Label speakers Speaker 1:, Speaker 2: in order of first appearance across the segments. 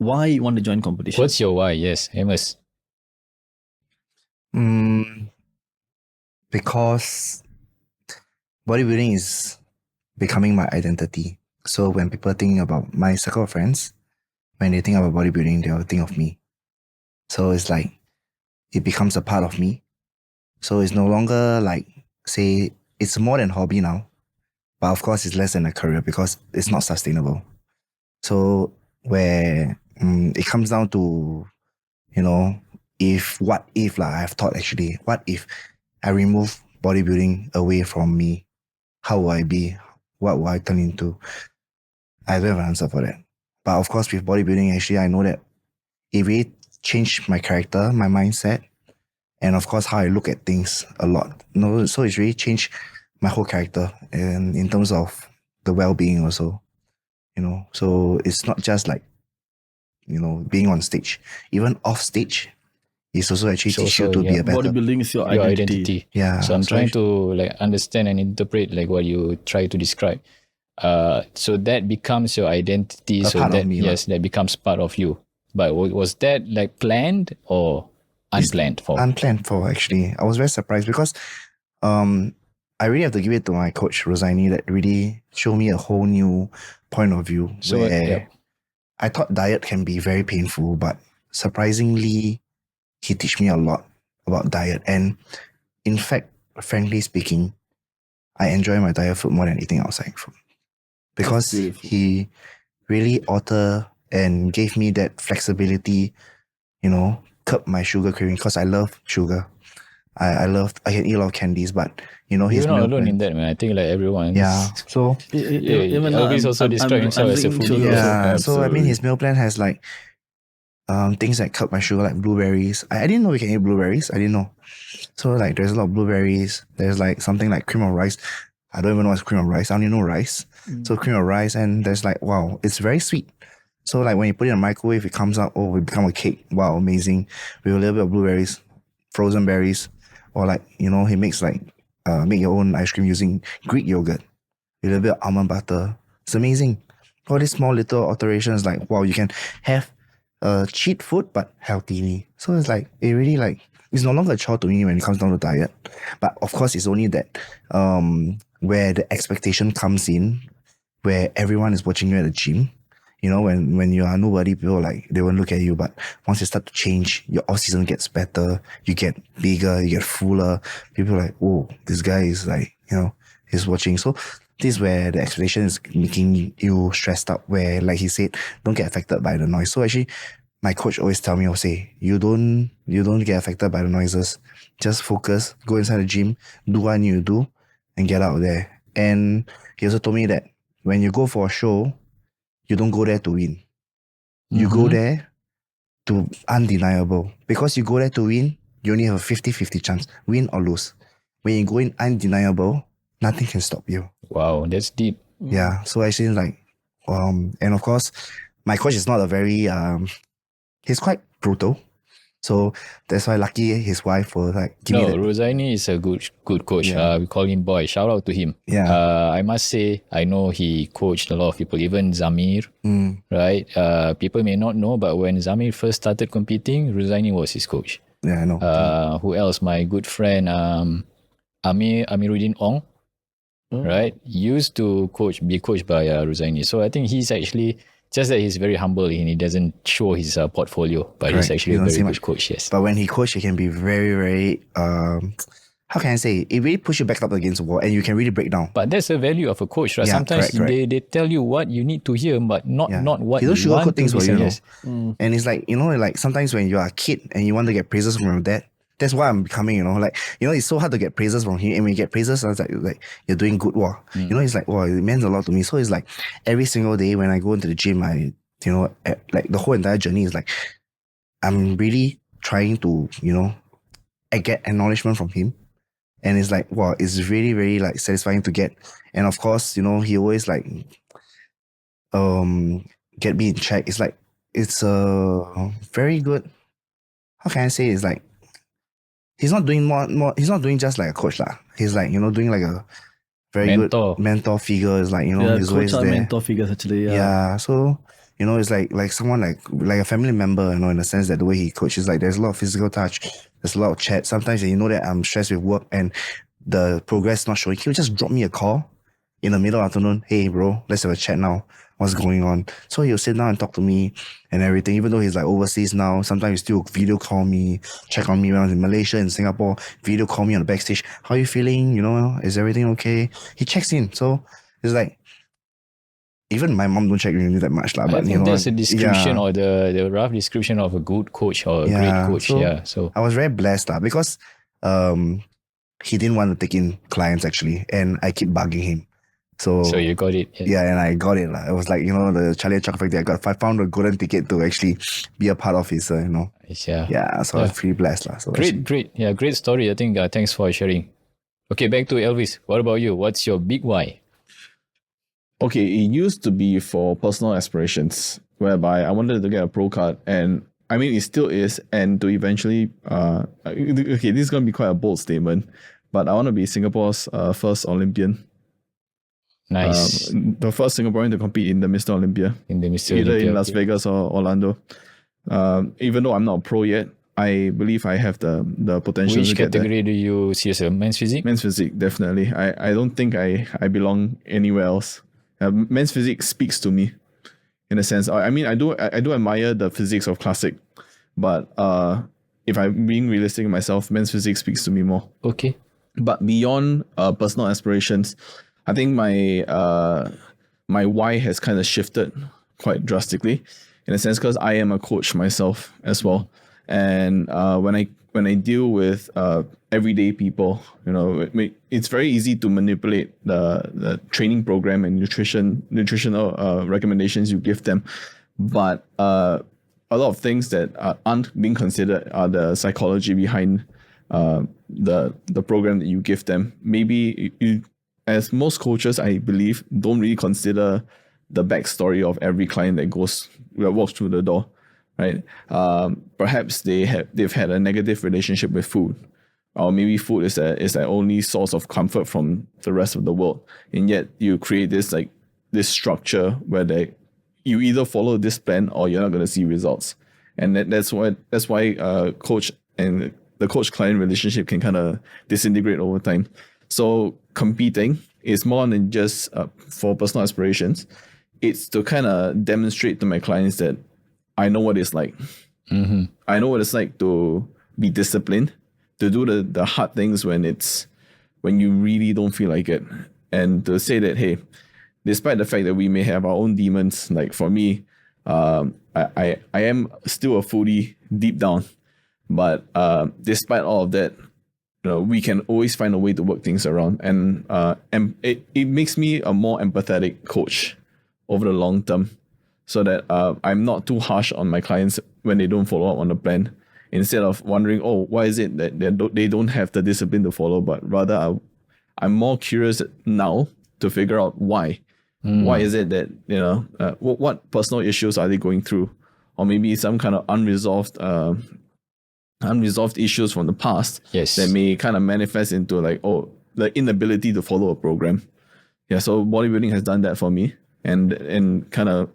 Speaker 1: why you want to join competition?
Speaker 2: What's your why? Yes, Amos.
Speaker 3: Because bodybuilding is becoming my identity. So when people think about my circle of friends, when they think about bodybuilding, they'll think of me. So it's like, it becomes a part of me. So it's no longer like, say, it's more than hobby now. But of course, it's less than a career because it's not sustainable. So where it comes down to, what if I've thought actually, what if I remove bodybuilding away from me? How will I be? What will I turn into? I don't have an answer for that. But of course, with bodybuilding, actually, I know that it really changed my character, my mindset, and of course, how I look at things a lot. So it's really changed my whole character, and in terms of the well-being also. So it's not just like, being on stage. Even off stage, it's also actually teach you to be a better.
Speaker 1: Bodybuilding is your
Speaker 2: Your
Speaker 1: identity.
Speaker 2: identity.
Speaker 3: Yeah.
Speaker 2: So I'm trying to understand and interpret what you try to describe. So that becomes your identity.
Speaker 3: A
Speaker 2: so
Speaker 3: part
Speaker 2: that
Speaker 3: of me,
Speaker 2: that becomes part of you. But was that planned or unplanned for?
Speaker 3: Unplanned for, actually. I was very surprised because I really have to give it to my coach Rosaini that really showed me a whole new point of view.
Speaker 2: So,
Speaker 3: where I thought diet can be very painful, but surprisingly, he teach me a lot about diet. And in fact, frankly speaking, I enjoy my diet food more than eating outside food. Because he really altered and gave me that flexibility, curb my sugar craving, because I love sugar. I can eat a lot of candies, but
Speaker 2: you're not alone in that, man. I think everyone.
Speaker 3: Yeah. So
Speaker 2: Elvis also described himself as a foodie.
Speaker 3: Yeah. So I mean, his meal plan has things that curb my sugar, like blueberries. I didn't know we can eat blueberries. I didn't know. So there's a lot of blueberries. There's something like cream of rice. I don't even know what's cream of rice. I only know rice. So cream of rice, and there's wow, it's very sweet. So when you put it in a microwave, it comes out, it become a cake. Wow, amazing. With a little bit of blueberries, frozen berries, or he makes make your own ice cream using Greek yogurt, with a little bit of almond butter. It's amazing. All these small little alterations, wow, you can have cheap food but healthily. So it's it really it's no longer a chore to me when it comes down to diet. But of course, it's only that where the expectation comes in, where everyone is watching you at the gym. When you are nobody, people they won't look at you. But once you start to change, your off season gets better. You get bigger, you get fuller. People are oh, this guy is he's watching. So this is where the expectation is making you stressed out. Where he said, don't get affected by the noise. So actually, my coach always tell me, you don't get affected by the noises. Just focus, go inside the gym, do what you do, and get out there. And he also told me that when you go for a show, you don't go there to win. You go there to undeniable. Because you go there to win, you only have a 50-50 chance, win or lose. When you go in undeniable, nothing can stop you.
Speaker 2: Wow, that's deep.
Speaker 3: Yeah, so actually and of course, my coach is not a very, he's quite brutal. So that's why lucky his wife will give me that.
Speaker 2: Rosaini is a good coach.
Speaker 3: Yeah.
Speaker 2: We call him Boy. Shout out to him.
Speaker 3: Yeah.
Speaker 2: I must say, I know he coached a lot of people, even Zamir, right? People may not know, but when Zamir first started competing, Rosaini was his coach.
Speaker 3: Yeah, I know.
Speaker 2: Who else? My good friend Amiruddin Ong, right? Used to be coached by Rosaini. So I think he's actually, just that he's very humble and he doesn't show his portfolio, but
Speaker 3: Correct.
Speaker 2: he's actually a very good coach, yes.
Speaker 3: But when he coaches, he can be very, very, how can I say, it really pushes you back up against the wall and you can really break down.
Speaker 2: But that's the value of a coach, right?
Speaker 3: Yeah,
Speaker 2: Sometimes
Speaker 3: correct.
Speaker 2: they tell you what you need to hear, but not what
Speaker 3: you don't
Speaker 2: you want
Speaker 3: sugarcoat things
Speaker 2: to
Speaker 3: for you,
Speaker 2: listen.
Speaker 3: And it's sometimes when you're a kid and you want to get praises from your dad, that's why I'm becoming, it's so hard to get praises from him. And when you get praises, it's like you're doing good work. It's wow, it means a lot to me. So it's every single day when I go into the gym, the whole entire journey is I'm really trying to, I get acknowledgement from him. And it's wow, it's really, really satisfying to get. And of course, he always get me in check. It's a very good, how can I say, it's he's not doing he's not doing just like a coach lah. He's doing a very
Speaker 2: Mentor.
Speaker 3: good mentor figure. Is he's
Speaker 1: coach
Speaker 3: always
Speaker 1: are
Speaker 3: there.
Speaker 1: mentor figures actually.
Speaker 3: Yeah. So You know, it's like someone like a family member, you know, in the sense that the way he coaches, like there's a lot of physical touch, there's a lot of chat. Sometimes you know that I'm stressed with work and the progress not showing, he'll just drop me a call in the middle of the afternoon. Hey bro, let's have a chat now. What's going on? So he'll sit down and talk to me and everything, even though he's like overseas now. Sometimes he still video call me, check on me when I was in Malaysia and Singapore, video call me on the backstage. How are you feeling? You know, is everything okay? He checks in. So it's like, even my mom don't check really that much.
Speaker 2: I
Speaker 3: But you
Speaker 2: think
Speaker 3: know,
Speaker 2: that's a description
Speaker 3: yeah,
Speaker 2: or the rough description of a good coach or a great coach. So
Speaker 3: I was very blessed because he didn't want to take in clients actually, and I keep bugging him. So
Speaker 2: you got it.
Speaker 3: yeah, and I got it. It was like, you know, the Charlie and Chocolate Factory. I found a golden ticket to actually be a part of his, you know.
Speaker 2: Yeah.
Speaker 3: So I was pretty blessed. So
Speaker 2: Great. Yeah, great story. I think thanks for sharing. Okay, back to Elvis. What about you? What's your big why?
Speaker 1: Okay, it used to be for personal aspirations, whereby I wanted to get a pro card, and I mean it still is, and to eventually okay, this is gonna be quite a bold statement, but I want to be Singapore's first Olympian.
Speaker 2: Nice.
Speaker 1: The first Singaporean to compete in the Mr. Olympia.
Speaker 2: In the Mr.
Speaker 1: Either
Speaker 2: Olympia,
Speaker 1: in Las Vegas or Orlando. Even though I'm not a pro yet, I believe I have the potential
Speaker 2: Which
Speaker 1: to get there.
Speaker 2: category do you see as a men's physique?
Speaker 1: Men's physique, definitely. I don't think I belong anywhere else. Men's physique speaks to me, in a sense. I mean, I do admire the physiques of classic, but if I'm being realistic with myself, men's physique speaks to me more.
Speaker 2: Okay.
Speaker 1: But beyond personal aspirations, I think my why has kind of shifted quite drastically, in a sense, because I am a coach myself as well, and when I deal with everyday people, you know, it's very easy to manipulate the training program and nutritional recommendations you give them, but a lot of things that aren't being considered are the psychology behind the program that you give them. Maybe you, as most coaches, I believe, don't really consider the backstory of every client that walks through the door, right? Perhaps they've had a negative relationship with food, or maybe food is their only source of comfort from the rest of the world, and yet you create this structure where you either follow this plan or you're not going to see results, and that's why coach and the coach-client relationship can kind of disintegrate over time. So competing is more than just for personal aspirations. It's to kind of demonstrate to my clients that I know what it's like.
Speaker 2: Mm-hmm.
Speaker 1: I know what it's like to be disciplined, to do the hard things when you really don't feel like it, and to say that, hey, despite the fact that we may have our own demons, like for me, I am still a foodie deep down, but despite all of that, you know, we can always find a way to work things around, and it makes me a more empathetic coach over the long term, so that I'm not too harsh on my clients when they don't follow up on the plan. Instead of wondering, oh, why is it that they don't have the discipline to follow, but rather I'm more curious now to figure out why. Why is it that, you know, what personal issues are they going through, or maybe some kind of unresolved issues from the past that may kind of manifest into the inability to follow a program. Yeah, so bodybuilding has done that for me, and kind of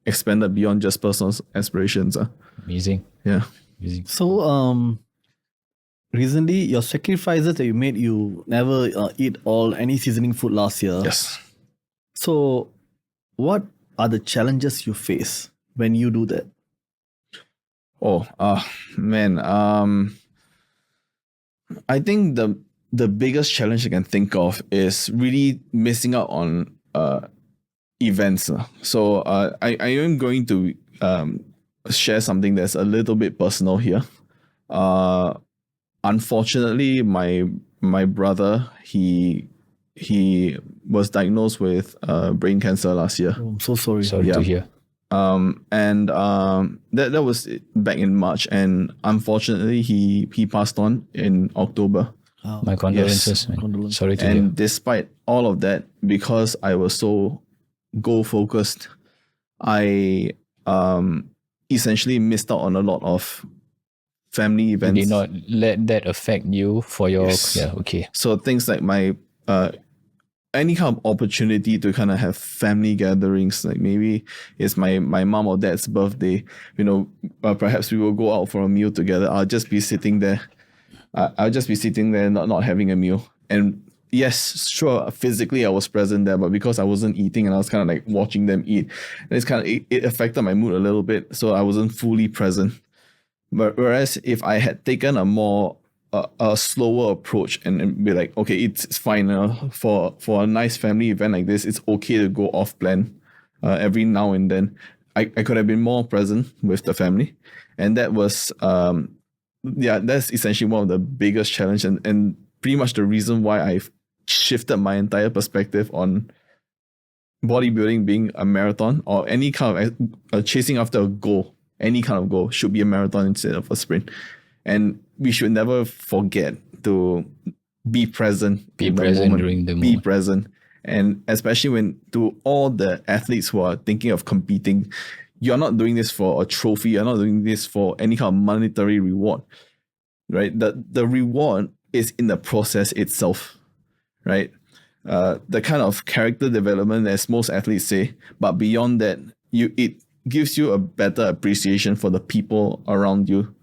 Speaker 1: expanded beyond just personal aspirations.
Speaker 2: Amazing.
Speaker 1: Yeah.
Speaker 2: Amazing.
Speaker 4: So recently your sacrifices that you made, you never eat any seasoning food last year.
Speaker 1: Yes.
Speaker 4: So what are the challenges you face when you do that?
Speaker 1: Oh, man. I think the biggest challenge I can think of is really missing out on events. So I am going to share something that's a little bit personal here. Unfortunately, my brother, he was diagnosed with brain cancer last year.
Speaker 4: Oh, I'm so sorry.
Speaker 2: Sorry to hear.
Speaker 1: That was back in March, and unfortunately he passed on in October.
Speaker 2: My condolences.
Speaker 1: Yes.
Speaker 2: Man. Sorry to hear.
Speaker 1: And despite all of that, because I was so goal focused, I essentially missed out on a lot of family events.
Speaker 2: You did not let that affect you for your...
Speaker 1: Yes.
Speaker 2: Yeah, okay.
Speaker 1: So things like my any kind of opportunity to kind of have family gatherings, like maybe it's my mom or dad's birthday, perhaps we will go out for a meal together. I'll just be sitting there. I'll just be sitting there, not having a meal. And yes, sure, physically I was present there, but because I wasn't eating and I was kind of like watching them eat, and it affected my mood a little bit. So I wasn't fully present. But whereas if I had taken a slower approach and be like, okay, it's fine for a nice family event like this, it's okay to go off plan every now and then. I could have been more present with the family, and that was that's essentially one of the biggest challenge and pretty much the reason why I've shifted my entire perspective on bodybuilding being a marathon or any kind of chasing after a goal. Any kind of goal should be a marathon instead of a sprint. And we should never forget to be present.
Speaker 2: Be present during the moment.
Speaker 1: Be present. And especially when to all the athletes who are thinking of competing, you're not doing this for a trophy. You're not doing this for any kind of monetary reward, right? The reward is in the process itself, right? The kind of character development, as most athletes say, but beyond that, it gives you a better appreciation for the people around you,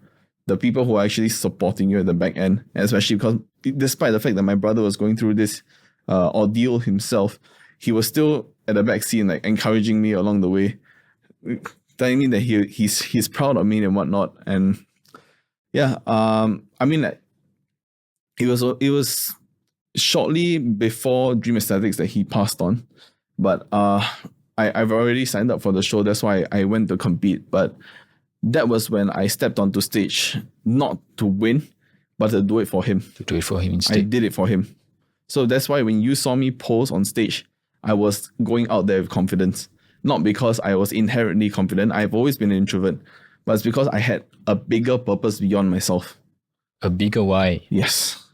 Speaker 1: the people who are actually supporting you at the back end, and especially because despite the fact that my brother was going through this ordeal himself, he was still at the back seat, like encouraging me along the way, telling me that he's proud of me and whatnot. And yeah, I mean, like, it was shortly before Dream Aesthetics that he passed on, but I've already signed up for the show. That's why I went to compete. But that was when I stepped onto stage, not to win, but to do it for him.
Speaker 2: To do it for him instead.
Speaker 1: I did it for him. So that's why when you saw me pose on stage, I was going out there with confidence. Not because I was inherently confident. I've always been an introvert. But it's because I had a bigger purpose beyond myself.
Speaker 2: A bigger why.
Speaker 1: Yes.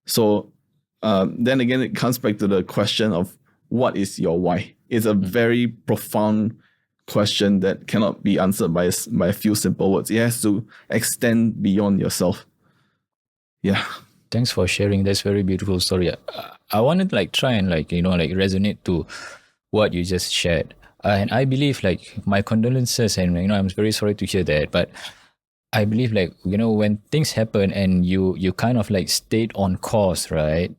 Speaker 1: So then again, it comes back to the question of what is your why? It's a very profound question that cannot be answered by a few simple words. It has to extend beyond yourself. Yeah.
Speaker 2: Thanks for sharing. That's a very beautiful story. I wanted to try and resonate to what you just shared. And I believe my condolences and I'm very sorry to hear that. But I believe when things happen and you kind of stayed on course, right?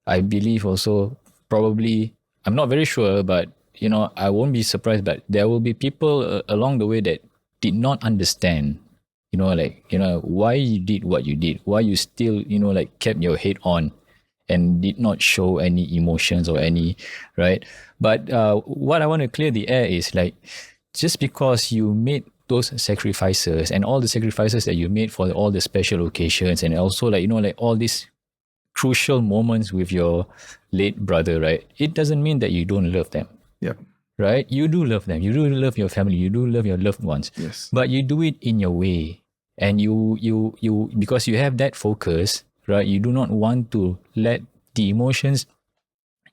Speaker 2: I believe also probably, I'm not very sure, but I won't be surprised, but there will be people along the way that did not understand, why you did what you did, why you still, kept your head on and did not show any emotions or any, right? But what I want to clear the air is just because you made those sacrifices and all the sacrifices that you made for all the special occasions and also all these crucial moments with your late brother, right? It doesn't mean that you don't love them.
Speaker 1: Yeah.
Speaker 2: Right? You do love them. You do love your family. You do love your loved ones.
Speaker 1: Yes.
Speaker 2: But you do it in your way. And you because you have that focus, right? You do not want to let the emotions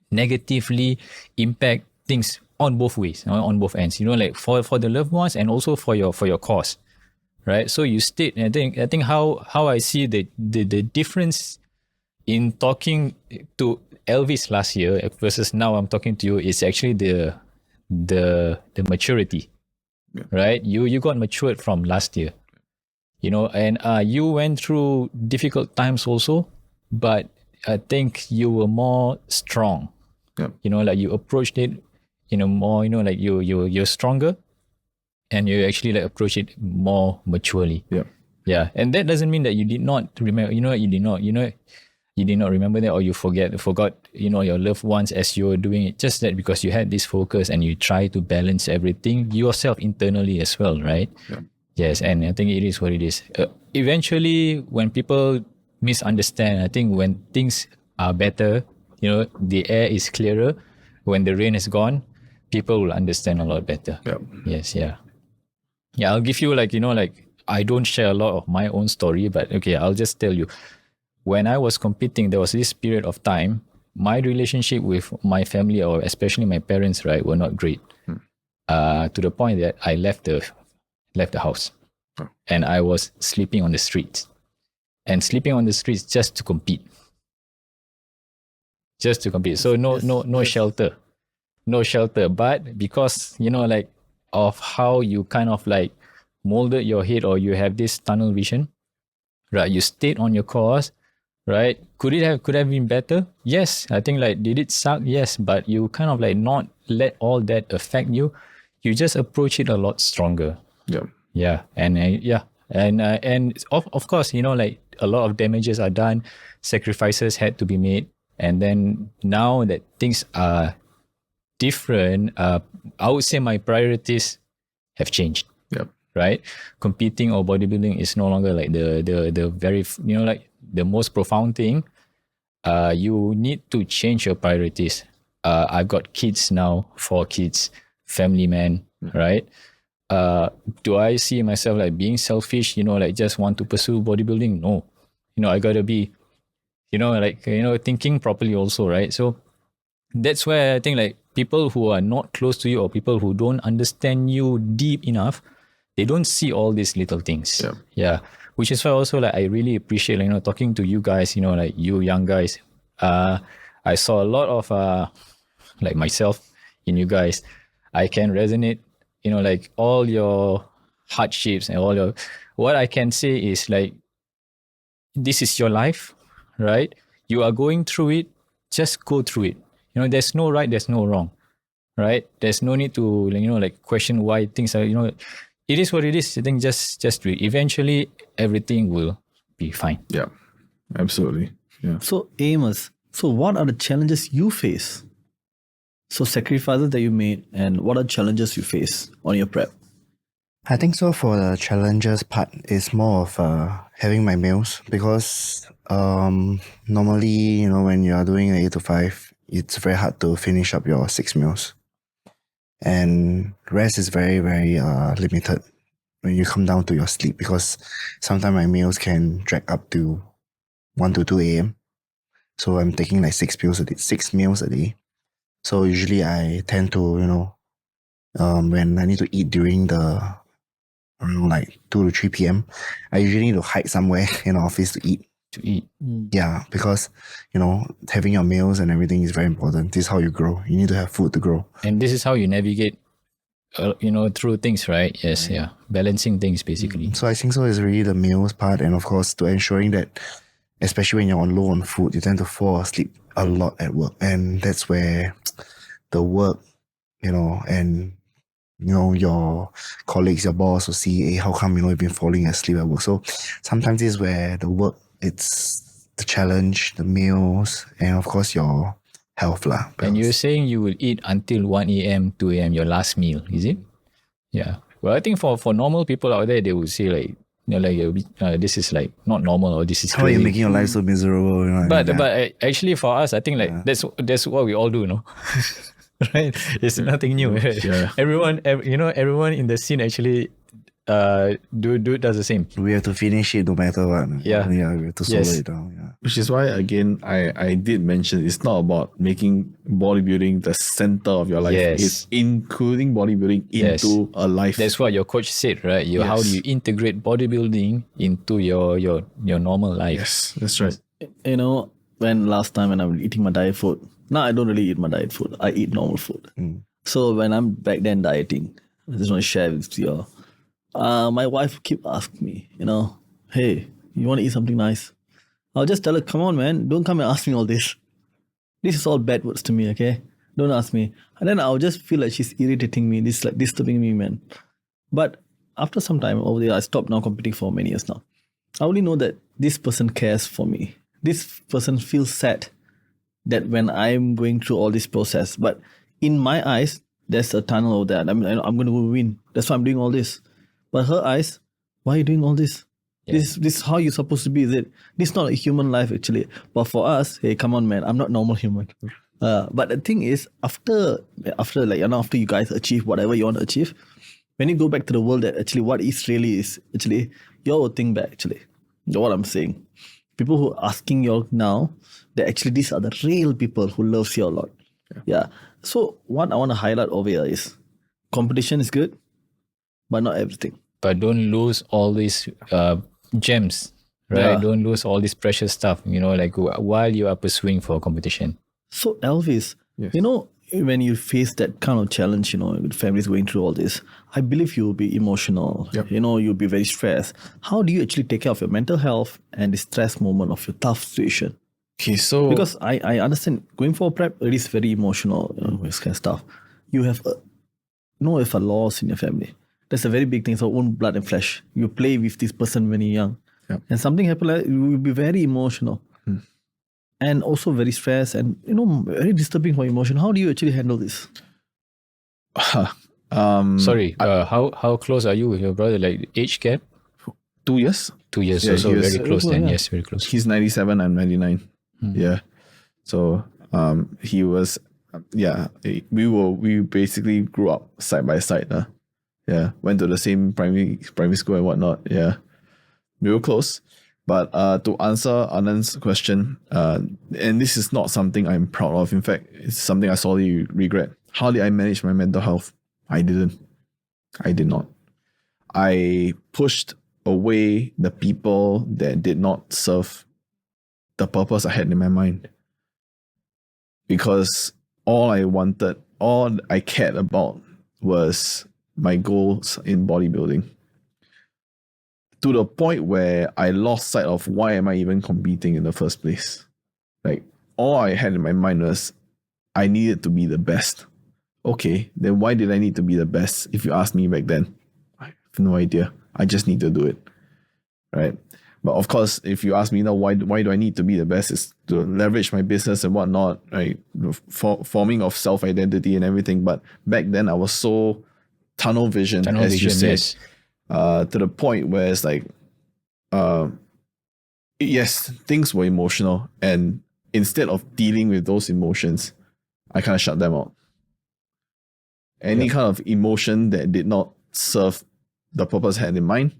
Speaker 2: negatively impact things on both ways, on both ends. For the loved ones and also for your cause. Right? So you stayed, and I think how I see the difference in talking to Elvis last year versus now I'm talking to you is actually the maturity, right? You got matured from last year, and you went through difficult times also, but I think you were more strong.
Speaker 1: Yeah.
Speaker 2: You approached it in a more, you're stronger, and you actually approach it more maturely.
Speaker 1: Yeah.
Speaker 2: Yeah, and that doesn't mean that you did not remember. You did not remember that, or you forgot, your loved ones as you were doing it. Just that because you had this focus and you try to balance everything yourself internally as well, right?
Speaker 1: Yeah.
Speaker 2: Yes, and I think it is what it is. Eventually, when people misunderstand, I think when things are better, the air is clearer. When the rain is gone, people will understand a lot better.
Speaker 1: Yeah.
Speaker 2: Yes, yeah. Yeah, I'll give you I don't share a lot of my own story, but okay, I'll just tell you. When I was competing, there was this period of time, my relationship with my family, or especially my parents, right, were not great. To the point that I left the house. And I was sleeping on the streets. And sleeping on the streets just to compete. just to compete. So no shelter, no shelter. But because like of how you kind of like molded your head, or you have this tunnel vision, right? You stayed on your course, right? Could have been better? Yes. I think like did it suck? Yes. But you kind of like not let all that affect you. You just approach it a lot stronger.
Speaker 1: Yeah.
Speaker 2: Yeah. And of course, like a lot of damages are done, sacrifices had to be made, and then now that things are different, I would say my priorities have changed.
Speaker 1: Yeah.
Speaker 2: Right? Competing or bodybuilding is no longer like the very like the most profound thing. You need to change your priorities. I've got kids now, 4 kids, family man, right? Do I see myself like being selfish, like just want to pursue bodybuilding? No. I gotta be, thinking properly also, right? So that's where I think like people who are not close to you, or people who don't understand you deep enough, they don't see all these little things. Yeah. Which is why also like I really appreciate, talking to you guys, like you young guys. I saw a lot of like myself in you guys. I can resonate, like all your hardships and all your, what I can say is like, this is your life, right? You are going through it, just go through it. There's no right, there's no wrong, right? There's no need to, like question why things are, it is what it is. I think just do it. Eventually, everything will be fine.
Speaker 1: Yeah, absolutely. Yeah.
Speaker 4: So Amos, so what are the challenges you face? So sacrifices that you made, and what are challenges you face on your prep?
Speaker 3: I think so. For the challenges part, it's more of having my meals, because normally, when you are doing an 8 to 5, it's very hard to finish up your 6 meals, and rest is very, very limited when you come down to your sleep, because sometimes my meals can drag up to 1 to 2 a.m. So I'm taking like 6 meals a day. So usually I tend to, when I need to eat during the around like 2 to 3 p.m., I usually need to hide somewhere in the office to eat. Yeah, because, having your meals and everything is very important. This is how you grow. You need to have food to grow.
Speaker 2: And this is how you navigate, through things, right? Yes, yeah. Balancing things, basically.
Speaker 3: So I think so is really the meals part, and of course to ensuring that, especially when you're low on food, you tend to fall asleep a lot at work. And that's where the work, and your colleagues, your boss will see, hey, how come, you've been falling asleep at work? So sometimes this is where the work, it's the challenge, the meals, and of course your health lah.
Speaker 2: And you're saying you will eat until 1 a.m., 2 a.m., your last meal, is it? Yeah. Well, I think for normal people out there, they would say like, this is like not normal, or this is
Speaker 3: how
Speaker 2: crazy.
Speaker 3: are you making your life so miserable?
Speaker 2: But actually for us, I think like that's what we all do, no? Right? It's nothing new. Right?
Speaker 1: Yeah.
Speaker 2: Everyone in the scene actually does the same.
Speaker 3: We have to finish it no matter what.
Speaker 2: Yeah.
Speaker 3: We have to solo it down. Yeah.
Speaker 1: Which is why, again, I did mention it's not about making bodybuilding the center of your life.
Speaker 2: Yes.
Speaker 1: It's including bodybuilding into a life.
Speaker 2: That's what your coach said, right? How do you integrate bodybuilding into your normal life?
Speaker 1: Yes, that's right.
Speaker 4: When last time when I was eating my diet food, now I don't really eat my diet food. I eat normal food. So when I'm back then dieting, I just want to share with you all. My wife keep asking me, hey, you want to eat something nice? I'll just tell her, come on, man, don't come and ask me all this. This is all bad words to me, okay? Don't ask me. And then I'll just feel like she's irritating me, this like disturbing me, man. But after some time over there, I stopped now competing for many years now. I only know that this person cares for me. This person feels sad that when I'm going through all this process. But in my eyes, there's a tunnel over there. I'm going to win. That's why I'm doing all this. But her eyes, why are you doing all this? Yeah. This is how you're supposed to be, is it? This is not a human life, actually. But for us, hey, come on, man, I'm not normal human. But the thing is, after you guys achieve whatever you want to achieve, when you go back to the world, that actually what is really is, actually, you all will think back, actually. You know what I'm saying? People who are asking you all now, that actually these are the real people who loves you a lot. Yeah. So what I want to highlight over here is competition is good, but not everything.
Speaker 2: But don't lose all these gems, right?
Speaker 4: Yeah.
Speaker 2: Don't lose all this precious stuff, like while you are pursuing for competition.
Speaker 4: So Elvis,
Speaker 1: Yes.
Speaker 4: you know, when you face that kind of challenge, you know, with families going through all this, I believe you'll be emotional.
Speaker 1: Yep.
Speaker 4: You know, you'll be very stressed. How do you actually take care of your mental health and the stress moment of your tough situation?
Speaker 1: Okay, so
Speaker 4: Because I understand going for prep, it is very emotional, you know, this kind of stuff. You have a loss in your family. That's a very big thing. It's our own blood and flesh. You play with this person when you're young.
Speaker 1: Yep.
Speaker 4: And something happened, like, you will be very emotional. And also very stressed and, you know, very disturbing for emotion. How do you actually handle this?
Speaker 2: Sorry, how close are you with your brother? Like age gap?
Speaker 1: 2 years.
Speaker 2: 2 years,
Speaker 1: Yeah,
Speaker 2: so
Speaker 1: he was-
Speaker 2: very close then.
Speaker 4: yeah.
Speaker 2: Yes, very close.
Speaker 1: He's 97, I'm 99. Yeah. So he was we basically grew up side by side. Yeah. Went to the same primary school and whatnot. Yeah. We were close. But to answer Anand's question, and this is not something I'm proud of. In fact, it's something I sorely regret. How did I manage my mental health? I didn't. I did not. I pushed away the people that did not serve the purpose I had in my mind. Because all I cared about was my goals in bodybuilding. To the point where I lost sight of why am I even competing in the first place. Like, all I had in my mind was I needed to be the best. Okay, then why did I need to be the best? If you ask me back then, I have no idea. I just need to do it, right? But of course, if you ask me now, why do I need to be the best? Is to leverage my business and whatnot, right? Forming of self-identity and everything. But back then, I was so tunnel vision, as you said,
Speaker 2: yes.
Speaker 1: to the point where it's like, yes, things were emotional, and instead of dealing with those emotions, I kind of shut them out. Any kind of emotion that did not serve the purpose I had in mind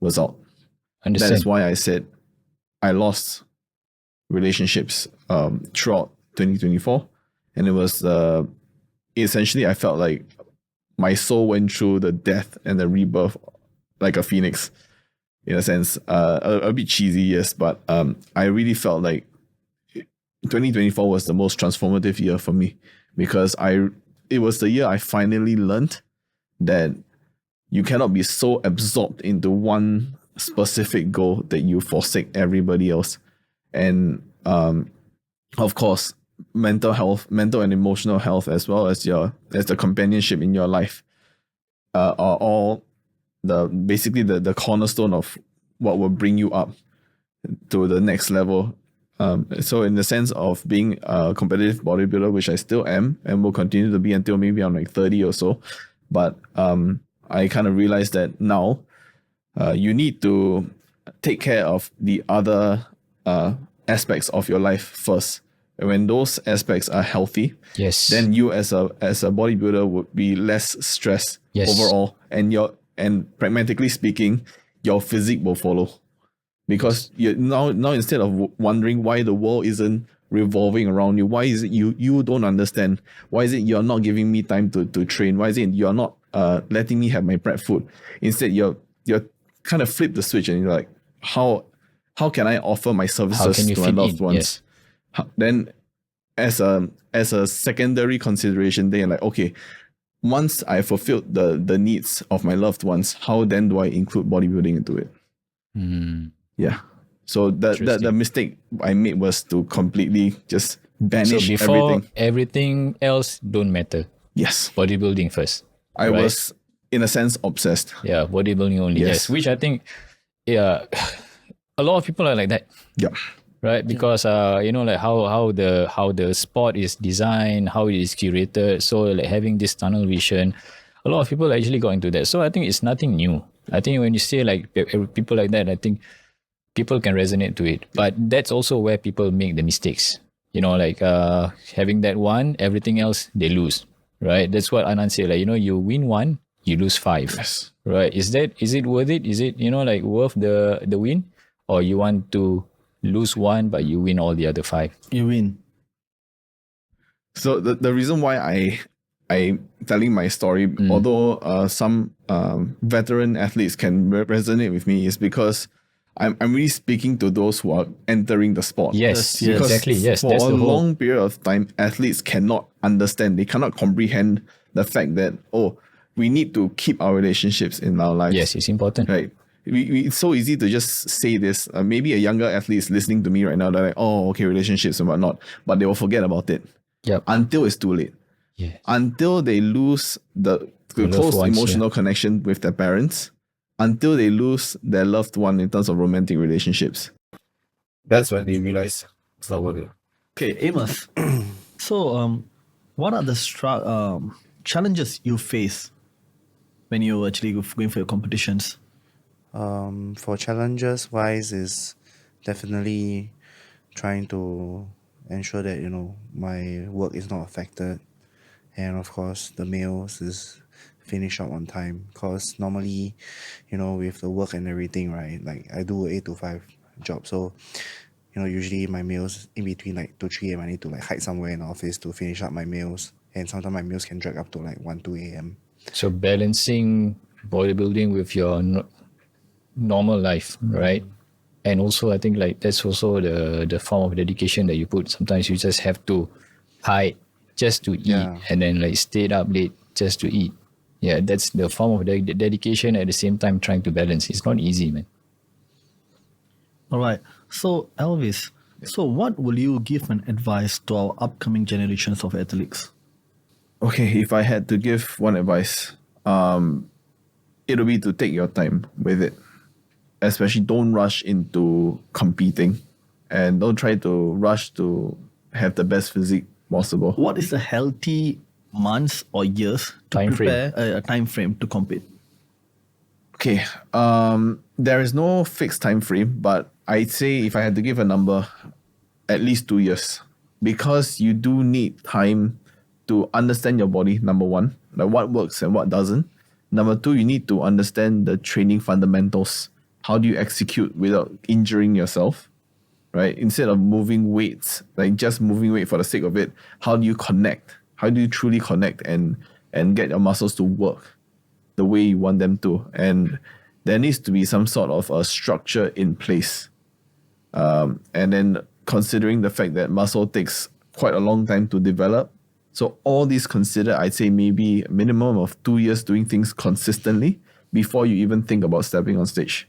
Speaker 1: was out.
Speaker 2: Understand.
Speaker 1: That's why I said I lost relationships throughout 2024. And it was essentially, I felt like my soul went through the death and the rebirth like a phoenix, in a sense. A bit cheesy, yes, but I really felt like 2024 was the most transformative year for me, because it was the year I finally learned that you cannot be so absorbed into one specific goal that you forsake everybody else. And of course, mental and emotional health, as well as the companionship in your life, are all basically the cornerstone of what will bring you up to the next level. So in the sense of being a competitive bodybuilder, which I still am and will continue to be until maybe I'm like 30 or so, but I kind of realized that now you need to take care of the other aspects of your life first. And when those aspects are healthy,
Speaker 2: Yes.
Speaker 1: then you as a bodybuilder would be less stressed overall, and pragmatically speaking, your physique will follow. Because you now instead of wondering why the world isn't revolving around you, why is it you don't understand? Why is it you're not giving me time to train? Why is it you're not letting me have my prep food? Instead, you're kind of flip the switch and you're like, how can I offer my services to my loved ones?
Speaker 2: Yes.
Speaker 1: Then as a secondary consideration, then you're like, okay, once I fulfilled the needs of my loved ones, how then do I include bodybuilding into it? Yeah. So the mistake I made was to completely just banish
Speaker 2: So before
Speaker 1: everything.
Speaker 2: else don't matter.
Speaker 1: Yes.
Speaker 2: Bodybuilding first.
Speaker 1: I
Speaker 2: right?
Speaker 1: was, in a sense, obsessed.
Speaker 2: Yeah, bodybuilding only. Yes. Which I think, a lot of people are like that.
Speaker 1: Yeah.
Speaker 2: Right, because like how the sport is designed, how it is curated. So like having this tunnel vision, a lot of people actually got into that. So I think it's nothing new. I think when you say like people like that, I think people can resonate to it. But that's also where people make the mistakes. Like having that one, everything else they lose. Right, that's what Anand said. Like you win one, you lose 5.
Speaker 1: Yes.
Speaker 2: Right, is it worth it? Is it like worth the win, or you want to lose one but you win all the other 5?
Speaker 4: You win.
Speaker 1: So the reason why I telling my story, although some veteran athletes can resonate with me, is because I'm really speaking to those who are entering the sport.
Speaker 2: Yes,
Speaker 4: Yes.
Speaker 2: exactly. Yes,
Speaker 1: For
Speaker 2: that's
Speaker 1: a
Speaker 2: the whole.
Speaker 1: long period of time, athletes cannot understand, they cannot comprehend the fact that, we need to keep our relationships in our lives.
Speaker 2: Yes, it's important.
Speaker 1: Right. It's so easy to just say this. Maybe a younger athlete is listening to me right now. They're like, oh, okay, relationships and whatnot. But they will forget about it
Speaker 2: Yep.
Speaker 1: until it's too late.
Speaker 2: Yes.
Speaker 1: Until they lose the
Speaker 2: loved
Speaker 1: close
Speaker 2: ones,
Speaker 1: emotional connection with their parents. Until they lose their loved one in terms of romantic relationships.
Speaker 5: That's when they realize it's not worth it.
Speaker 4: Okay, Amos. So, what are the challenges you face when you actually going for your competitions?
Speaker 3: For challenges wise is definitely trying to ensure that my work is not affected, and of course the meals is finish up on time, because normally with the work and everything, right, like I do 8 to 5 job, so usually my meals in between like 2 3 a.m. I need to like hide somewhere in the office to finish up my meals, and sometimes my meals can drag up to like 1 2 a.m.
Speaker 2: So balancing bodybuilding with your normal life, right? And also, I think like that's also the form of dedication that you put. Sometimes you just have to hide just to eat,
Speaker 3: Yeah.
Speaker 2: and then like stay up late just to eat. Yeah, that's the form of dedication. At the same time, trying to balance. It's not easy, man.
Speaker 4: All right. So, Elvis, so what will you give an advice to our upcoming generations of athletes?
Speaker 1: Okay, if I had to give one advice, it'll be to take your time with it. Especially don't rush into competing, and don't try to rush to have the best physique possible.
Speaker 4: What is the healthy months or years to
Speaker 2: Time frame.
Speaker 4: prepare a time frame to compete?
Speaker 1: Okay, there is no fixed time frame, but I'd say if I had to give a number, at least 2 years, because you do need time to understand your body. Number one, like what works and what doesn't. Number two, you need to understand the training fundamentals. How do you execute without injuring yourself, right? Instead of moving weights, like just moving weight for the sake of it, how do you connect? How do you truly connect and get your muscles to work the way you want them to? And there needs to be some sort of a structure in place. And then considering the fact that muscle takes quite a long time to develop. So all these considered, I'd say maybe a minimum of 2 years doing things consistently before you even think about stepping on stage.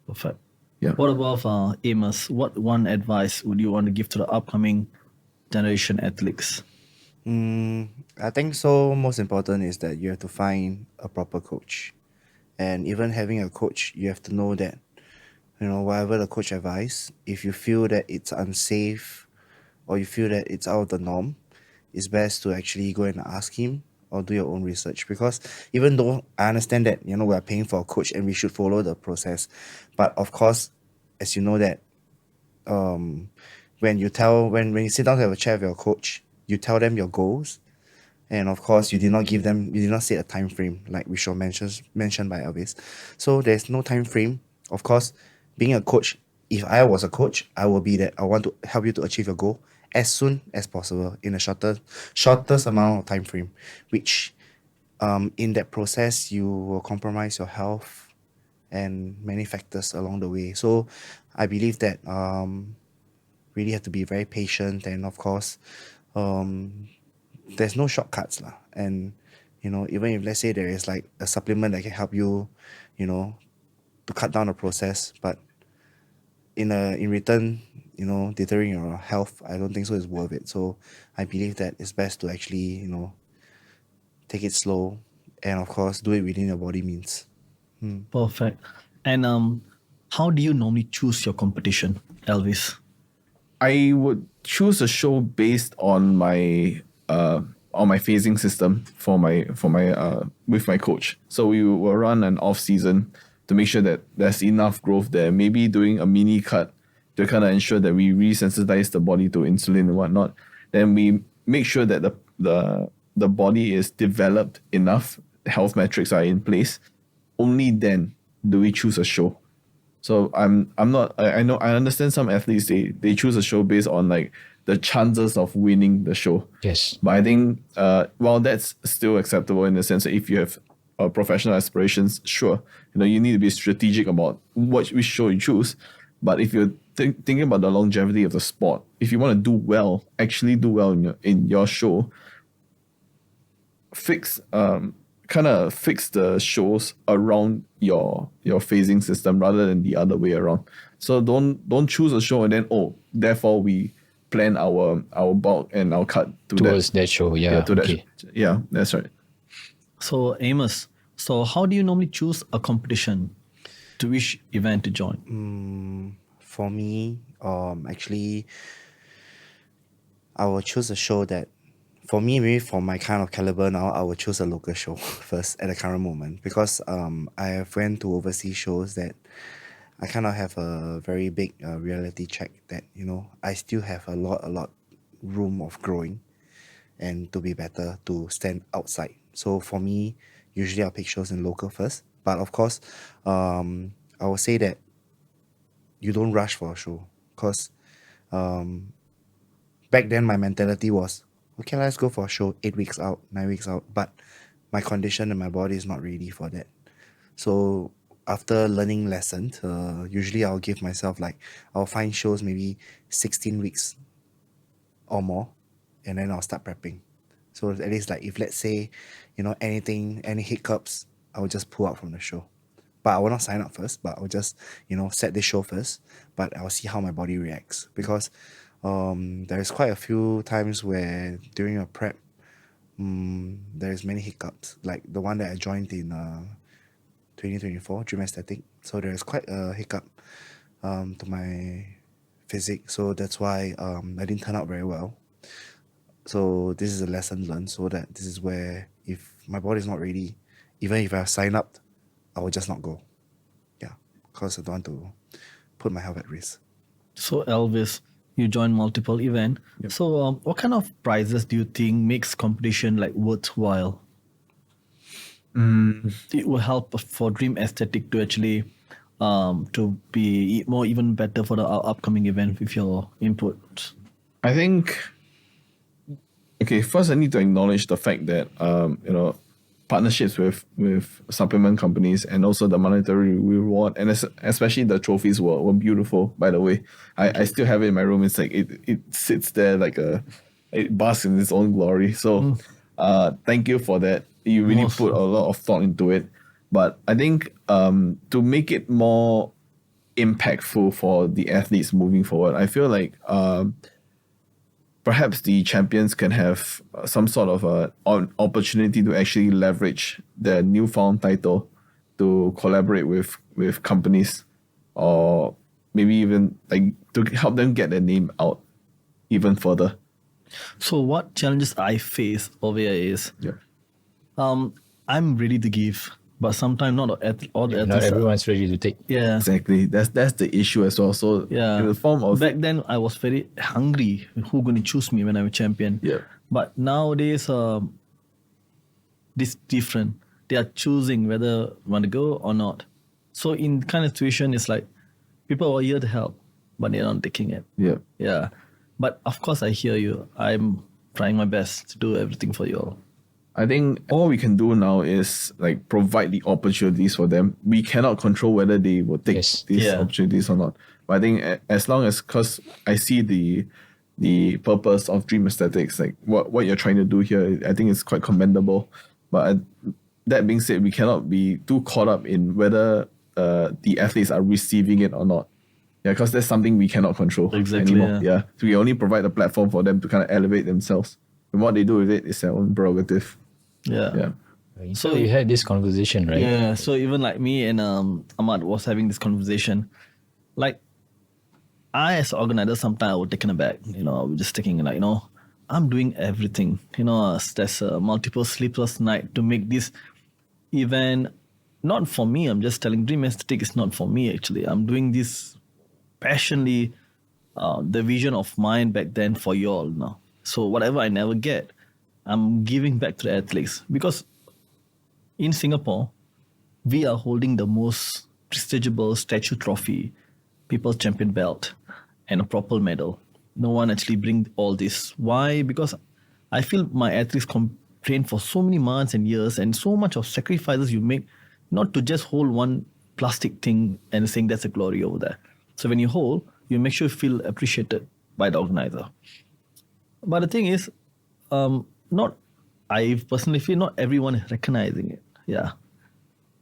Speaker 4: Perfect.
Speaker 1: Yeah.
Speaker 4: What about Amos? What one advice would you want to give to the upcoming generation athletes?
Speaker 3: I think so. Most important is that you have to find a proper coach, and even having a coach, you have to know that whatever the coach advice, if you feel that it's unsafe or you feel that it's out of the norm, it's best to actually go and ask him or do your own research. Because even though I understand that we are paying for a coach and we should follow the process, but of course, as you know that when you sit down to have a chat with your coach, you tell them your goals, and of course you did not set a time frame like we should mentioned by Elvis. So there's no time frame. Of course, being a coach, if I was a coach, I will be that I want to help you to achieve your goal as soon as possible in a shortest amount of time frame, which in that process you will compromise your health and many factors along the way. So I believe that really have to be very patient, and of course there's no shortcuts lah. And even if let's say there is like a supplement that can help you to cut down the process, but in return deterring your health, I don't think so it's worth it. So I believe that it's best to actually take it slow, and of course do it within your body means.
Speaker 4: Perfect. And how do you normally choose your competition, Elvis?
Speaker 1: I would choose a show based on my phasing system for my with my coach. So we will run an off season to make sure that there's enough growth there. Maybe doing a mini cut to kind of ensure that we resensitize the body to insulin and whatnot. Then we make sure that the body is developed enough, health metrics are in place. Only then do we choose a show. So I know I understand some athletes they choose a show based on like the chances of winning the show.
Speaker 2: Yes.
Speaker 1: But I think while that's still acceptable in the sense that if you have professional aspirations, sure, you need to be strategic about which show you choose. But if you're thinking about the longevity of the sport, if you want to do well, actually do well in your show, fix the shows around your phasing system rather than the other way around. So don't choose a show and then therefore we plan our bulk and our cut to
Speaker 2: Towards that show, yeah.
Speaker 1: to
Speaker 2: Okay.
Speaker 1: that. Yeah, that's right.
Speaker 4: So Amos, so how do you normally choose a competition to which event to join?
Speaker 3: For me, actually, I will choose a show that, for me, maybe for my kind of caliber now, I will choose a local show first at the current moment, because I have went to overseas shows that I kind of have a very big reality check that I still have a lot room of growing and to be better, to stand outside. So for me, usually I'll pick shows in local first, but of course, I will say that you don't rush for a show, because back then my mentality was, okay, let's go for a show 8 weeks out, 9 weeks out, but my condition and my body is not ready for that. So after learning lessons, usually I'll give myself I'll find shows maybe 16 weeks or more, and then I'll start prepping. So at least if let's say, any hiccups, I will just pull out from the show. But I will not sign up first, but I'll just, set this show first, but I'll see how my body reacts. Because there's quite a few times where during a prep, there's many hiccups. Like the one that I joined in 2024, Dream Aesthetic. So there's quite a hiccup to my physique. So that's why I didn't turn out very well. So this is a lesson learned, so that this is where if my body's not ready, even if I sign up, I will just not go. Yeah, because I don't want to put my health at risk.
Speaker 4: So Elvis, you join multiple events.
Speaker 1: Yep.
Speaker 4: So what kind of prizes do you think makes competition worthwhile? It will help for Dream Aesthetic to actually to be more even better for the upcoming event with your input.
Speaker 1: I think, okay, first I need to acknowledge the fact that partnerships with supplement companies and also the monetary reward and especially the trophies were beautiful, by the way. I still have it in my room. It's it sits there it basks in its own glory. So thank you for that. You really put a lot of thought into it. But I think to make it more impactful for the athletes moving forward, I feel like perhaps the champions can have some sort of an opportunity to actually leverage their newfound title to collaborate with companies, or maybe even to help them get their name out even further.
Speaker 4: So what challenges I face over here is
Speaker 1: Yeah.
Speaker 4: I'm ready to give, but sometimes not all the
Speaker 2: Not
Speaker 4: athletes.
Speaker 2: everyone's ready to take.
Speaker 4: Yeah.
Speaker 1: Exactly. That's the issue as well. So
Speaker 4: Yeah.
Speaker 1: in the form of
Speaker 4: Back then, I was very hungry. Who going to choose me when I'm a champion?
Speaker 1: Yeah.
Speaker 4: But nowadays, this different. They are choosing whether want to go or not. So in kind of situation, it's like people are here to help, but they're not taking it.
Speaker 1: yeah.
Speaker 4: Yeah. But of course, I hear you. I'm trying my best to do everything for you all.
Speaker 1: I think all we can do now is provide the opportunities for them. We cannot control whether they will take
Speaker 2: Yes.
Speaker 1: these
Speaker 4: Yeah.
Speaker 1: opportunities or not. But I think as long as, because I see the purpose of Dream Aesthetics, what you're trying to do here, I think it's quite commendable. But that being said, we cannot be too caught up in whether the athletes are receiving it or not. Yeah, because that's something we cannot control
Speaker 4: Exactly,
Speaker 1: anymore.
Speaker 4: yeah.
Speaker 1: So we only provide a platform for them to kind of elevate themselves. And what they do with it is their own prerogative.
Speaker 4: Yeah.
Speaker 1: Yeah.
Speaker 2: So you had this conversation, right?
Speaker 4: Yeah, so even me and Ahmad was having this conversation. I as an organizer, sometimes I would taken aback. I was just thinking I'm doing everything. There's multiple sleepless night to make this event not for me. I'm just telling Dream Aesthetic is not for me actually. I'm doing this passionately, the vision of mine back then for you all now. So whatever I never get, I'm giving back to the athletes, because in Singapore, we are holding the most prestigiable statue trophy, People's Champion belt, and a proper medal. No one actually bring all this. Why? Because I feel my athletes trained for so many months and years, and so much of sacrifices you make, not to just hold one plastic thing and saying that's a glory over there. So when you hold, you make sure you feel appreciated by the organizer. But the thing is, not I personally feel not everyone is recognizing it. Yeah.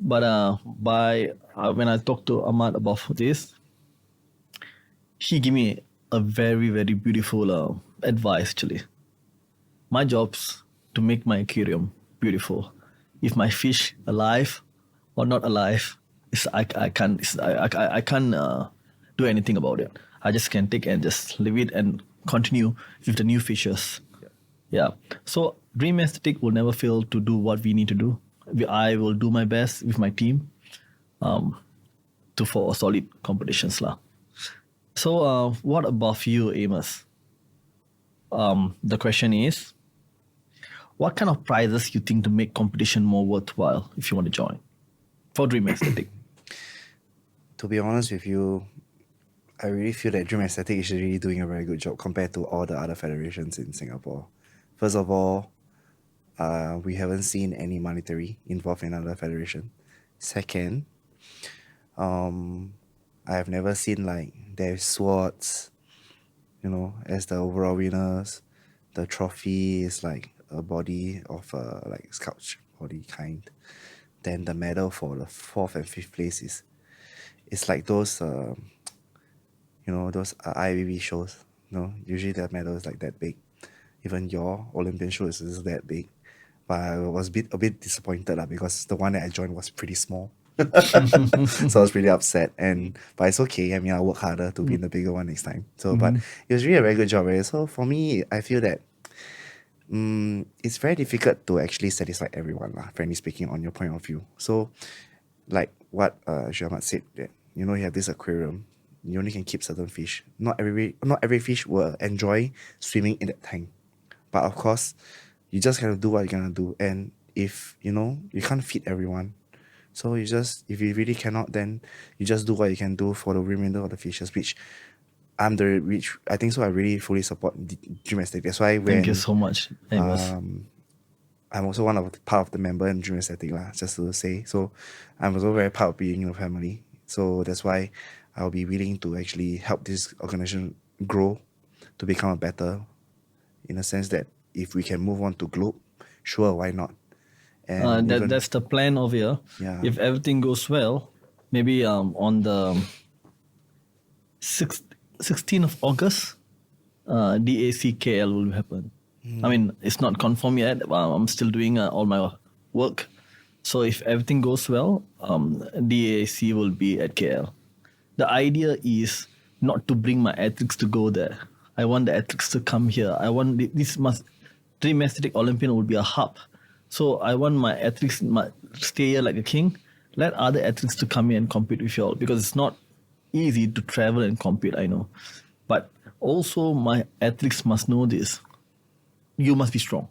Speaker 4: But when I talked to Ahmad about this, he gave me a very, very beautiful advice actually. My job's to make my aquarium beautiful. If my fish alive or not alive, I can't do anything about it. I just can take and just leave it and continue with the new fishes. Yeah. So Dream Aesthetic will never fail to do what we need to do. I will do my best with my team for solid competitions lah. So what about you, Amos? The question is, what kind of prizes you think to make competition more worthwhile if you want to join for Dream Aesthetic?
Speaker 3: To be honest with you, I really feel that Dream Aesthetic is really doing a very good job compared to all the other federations in Singapore. First of all, we haven't seen any monetary involved in another federation. Second, I have never seen like there's swords, as the overall winners. The trophy is like a body of like sculpture body kind. Then the medal for the 4th and 5th place is like those those IBB shows. Usually the medal is like that big. Even your Olympian show is that big. But I was a bit disappointed because the one that I joined was pretty small. So I was pretty upset. But it's okay. I mean, I'll work harder to be in the bigger one next time. So, but it was really a very good job. Right? So for me, I feel that it's very difficult to actually satisfy everyone, frankly speaking, on your point of view. So, like what Ahmad said, that you have this aquarium, you only can keep certain fish. Not every fish will enjoy swimming in that tank. But of course, you just have to do what you're gonna do. And if you can't feed everyone, so if you really cannot, then you just do what you can do for the remainder of the fishes, which I think so. I really fully support Dream Aesthetic. That's why
Speaker 4: Thank you so much, Amos.
Speaker 3: I'm also part of the member in Dream Aesthetic, just to say. So I'm also very proud of being in the family. So that's why I'll be willing to actually help this organization grow to become a better, in a sense that if we can move on to globe, sure, why not? And
Speaker 4: that's the plan over here.
Speaker 3: Yeah.
Speaker 4: If everything goes well, maybe on the 16th of August, DAC KL will happen. I mean, it's not confirmed yet. I'm still doing all my work. So if everything goes well, DAC will be at KL. The idea is not to bring my athletes to go there. I want the athletes to come here. I want Dream Aesthetic Olympian will be a hub. So I want my athletes stay here like a king. Let other athletes to come here and compete with you all, because it's not easy to travel and compete, I know. But also my athletes must know this. You must be strong.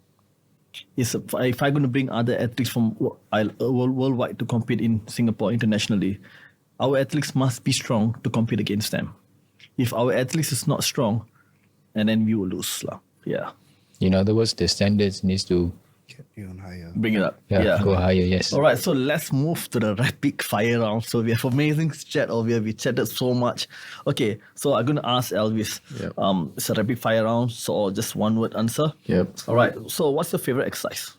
Speaker 4: If I'm going to bring other athletes from worldwide to compete in Singapore internationally, our athletes must be strong to compete against them. If our athletes is not strong, and then we will lose. Yeah.
Speaker 2: In other words, the standards needs to
Speaker 3: even higher.
Speaker 4: Bring it up.
Speaker 2: go higher, yes.
Speaker 4: All right, so let's move to the rapid fire round. So we have amazing chat over here. We chatted so much. Okay, so I'm going to ask Elvis.
Speaker 1: Yep.
Speaker 4: It's a rapid fire round, so just one word answer.
Speaker 1: Yep.
Speaker 4: All right, so what's your favorite exercise?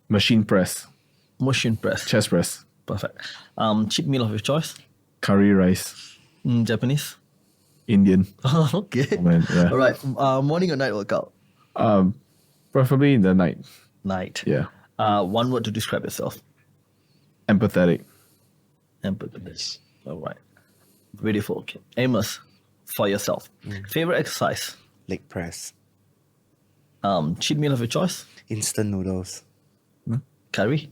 Speaker 1: Machine press,
Speaker 4: Machine press.
Speaker 1: chest press,
Speaker 4: Perfect. Cheat meal of your choice?
Speaker 1: curry rice,
Speaker 4: Japanese?
Speaker 1: Indian.
Speaker 4: Okay.
Speaker 1: Oh, man, yeah.
Speaker 4: All right, morning or night workout?
Speaker 1: Preferably in the night.
Speaker 4: Night.
Speaker 1: Yeah.
Speaker 4: One word to describe yourself.
Speaker 1: Empathetic.
Speaker 4: Empathy. All right. Beautiful. Okay. Amos, for yourself. Favorite exercise?
Speaker 3: Leg press.
Speaker 4: Cheat meal of your choice?
Speaker 3: Instant noodles.
Speaker 4: Curry?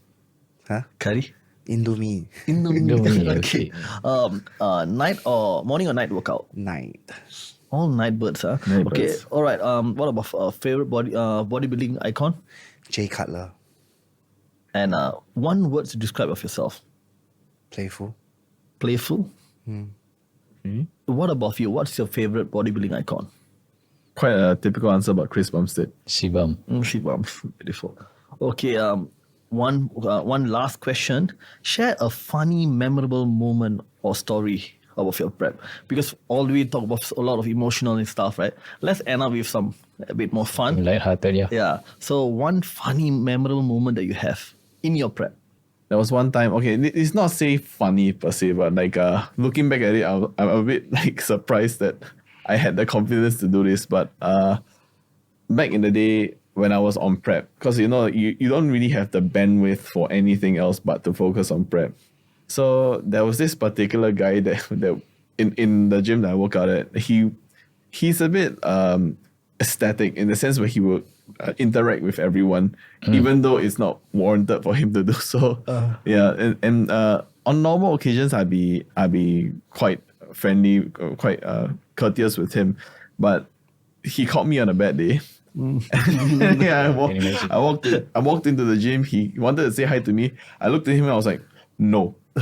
Speaker 3: Huh?
Speaker 4: Curry?
Speaker 3: Indomie.
Speaker 2: Indomie,
Speaker 4: Okay. Night or morning or night workout?
Speaker 3: Night.
Speaker 4: All night birds, huh?
Speaker 1: Night
Speaker 4: Okay.
Speaker 1: birds.
Speaker 4: All right. What about favorite bodybuilding icon?
Speaker 3: Jay Cutler.
Speaker 4: And one word to describe of yourself?
Speaker 3: Playful.
Speaker 4: Playful. What about you? What's your favorite bodybuilding icon?
Speaker 1: quite a typical answer about Chris Bumstead.
Speaker 2: Shibam.
Speaker 4: She bumps. Beautiful. Okay. One last question. Share a funny, memorable moment or story about your prep, because all we talk about a lot of emotional and stuff, right? Let's end up with some a bit more fun.
Speaker 2: Lighthearted, yeah.
Speaker 4: Yeah. So one funny, memorable moment that you have in your prep.
Speaker 1: There was one time, okay, it's not say funny per se, but like looking back at it, I'm a bit like surprised that I had the confidence to do this. But back in the day when I was on prep, because you don't really have the bandwidth for anything else but to focus on prep. So there was this particular guy that in the gym that I work out at, he's a bit aesthetic in the sense where he would interact with everyone, even though it's not warranted for him to do so. Yeah, and on normal occasions, I'd be quite friendly, quite courteous with him, but he caught me on a bad day. Yeah, I walked into the gym. He wanted to say hi to me. I looked at him and I was like, no. He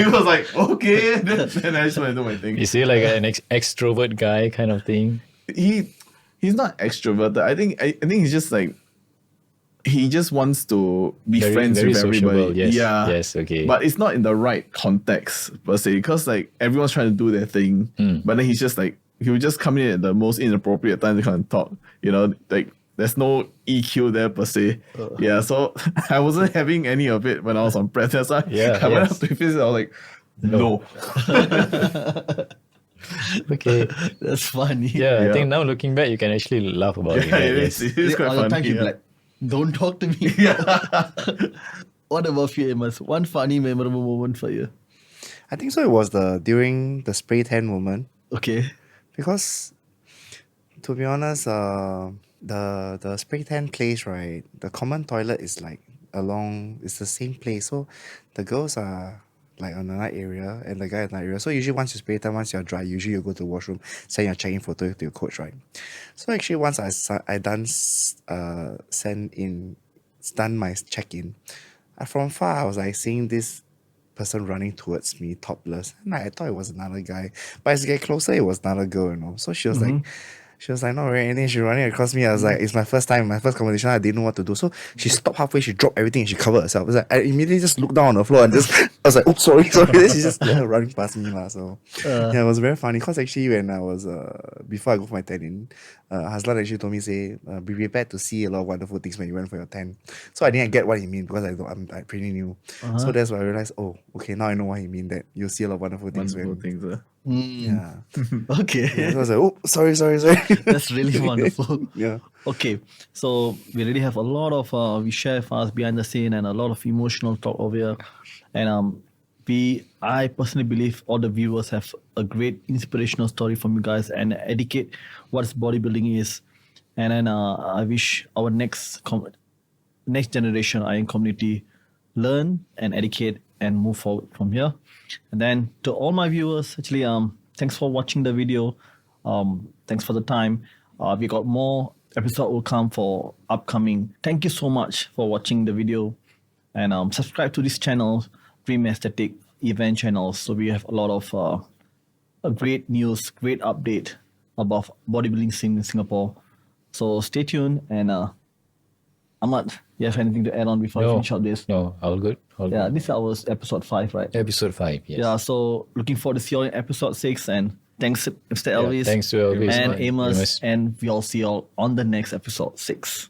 Speaker 1: was like, okay. Then I just went to do my thing.
Speaker 2: Is he like an extrovert guy kind of thing?
Speaker 1: He's not extroverted. I think he's just like, he just wants to be friends
Speaker 2: very
Speaker 1: with everybody.
Speaker 2: sociable, yes,
Speaker 1: Yeah.
Speaker 2: yes, okay.
Speaker 1: But it's not in the right context per se, because like everyone's trying to do their thing. But then he's just like, he would just come in at the most inappropriate time to kind of talk. Like there's no EQ there per se. Yeah, so I wasn't having any of it when I was on prep. That's why I went up to his face and I was like, no.
Speaker 2: Okay.
Speaker 4: That's funny.
Speaker 2: Yeah, I think now looking back, you can actually laugh about it.
Speaker 1: Yeah,
Speaker 2: Right?
Speaker 1: it
Speaker 2: Yes.
Speaker 1: is quite
Speaker 4: All the time
Speaker 1: funny.
Speaker 4: he'd be
Speaker 1: Yeah.
Speaker 4: like, don't talk to me. What about you, Amos? One funny, memorable moment for you.
Speaker 3: I think so. It was during the spray tan moment,
Speaker 4: Okay.
Speaker 3: because to be honest, the spray tan place, right, the common toilet is like it's the same place. So the girls are like on the night area and the guy at the night area. So usually once you spray tan, once you're dry, usually you go to the washroom, send your check-in photo to your coach, right? So actually once I done done my check-in, from far I was like seeing this person running towards me topless, and I thought it was another guy, but as I get closer it was another girl. So she was like, not wearing anything, she running across me. I was like, it's my first conversation, I didn't know what to do. So she stopped halfway, she dropped everything and she covered herself. It was like, I immediately just looked down on the floor and just I was like, oops, sorry. Then she just running past me. So yeah, it was very funny, because actually when I was before I go for my tanning, Haslan actually told me, say, be prepared to see a lot of wonderful things when you went for your tan. So I didn't get what he mean, because I'm pretty new. So that's why I realized, oh, okay, now I know what he mean, that you'll see a lot of wonderful things.
Speaker 1: Wonderful things.
Speaker 3: Yeah.
Speaker 4: Okay.
Speaker 3: Yeah, so I was like, oh, sorry.
Speaker 4: That's really wonderful.
Speaker 3: Yeah.
Speaker 4: Okay, so we already have a lot of we share fast behind the scene and a lot of emotional talk over here, and I personally believe all the viewers have a great inspirational story from you guys and educate what bodybuilding is, and then I wish our next generation Iron community learn and educate and move forward from here. And then to all my viewers, actually thanks for watching the video. Thanks for the time. We got more episode will come for upcoming. Thank you so much for watching the video, and subscribe to this channel, Dream Aesthetic Event channel. So we have a lot of great news, great update about bodybuilding scene in Singapore. So stay tuned, and Ahmad, you have anything to add on before I finish out this?
Speaker 2: No, all good. All
Speaker 4: Yeah,
Speaker 2: good.
Speaker 4: this is our episode 5, right?
Speaker 2: Episode 5, yes.
Speaker 4: Yeah, so looking forward to see you in episode 6, and thanks Mr.
Speaker 2: Yeah,
Speaker 4: Elvis.
Speaker 2: thanks to Elvis
Speaker 4: and
Speaker 2: and
Speaker 4: Amos,
Speaker 2: Amos.
Speaker 4: and we all see you all on the next episode 6.